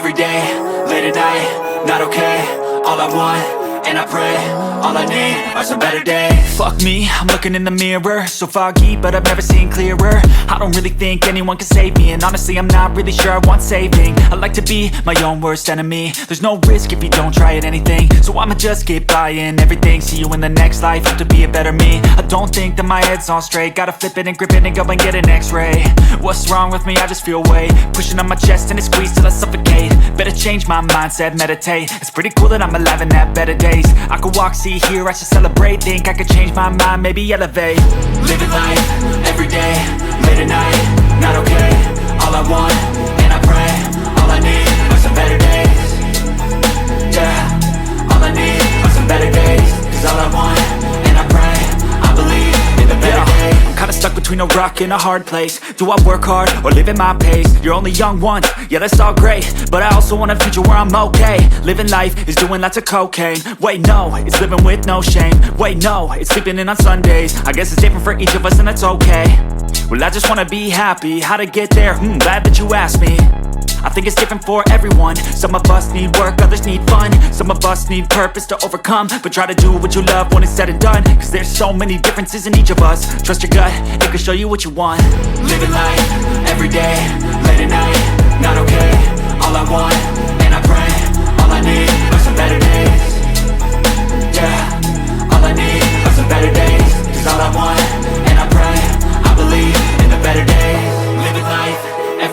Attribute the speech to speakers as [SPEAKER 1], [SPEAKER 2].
[SPEAKER 1] every day, late at night, not okay. All I want, and I pray, all I need are some better days. Fuck me, I'm looking in the mirror, so foggy, but I've never seen clearer. I don't really think anyone can save me, and honestly I'm not really sure I want saving. I like to be my own worst enemy. There's no risk if you don't try at anything, so I'ma just keep buying everything. See you in the next life, hope to be a better me. I don't think that my head's on straight, gotta flip it and grip it and go and get an x-ray. What's wrong with me? I just feel weight pushing on my chest and it squeezes till I suffocate. Better change my mindset, meditate. It's pretty cool that I'm alive and have better days. I could walk, see, hear, I should celebrate. Think I could change my mind, maybe elevate. Living life, every day, late at night, not okay. All I want, and I pray, all I need are some better days. Yeah, all I need are some better days. Cause all I want, and I pray, I believe in the better days. I'm kinda stuck between a rock and a hard place. Do I work hard or live at my pace? You're only young once, yeah that's all great, but I also want a future where I'm okay. Living life is doing lots of cocaine. Wait no, it's living with no shame. Wait no, it's sleeping in on Sundays. I guess it's different for each of us and that's okay. Well I just wanna be happy, how to get there? Glad that you asked me. I think it's different for everyone. Some of us need work, others need fun. Some of us need purpose to overcome. But try to do what you love when it's said and done. Cause there's so many differences in each of us. Trust your gut, it can show you what you want. Living life, every day, late at night, not okay.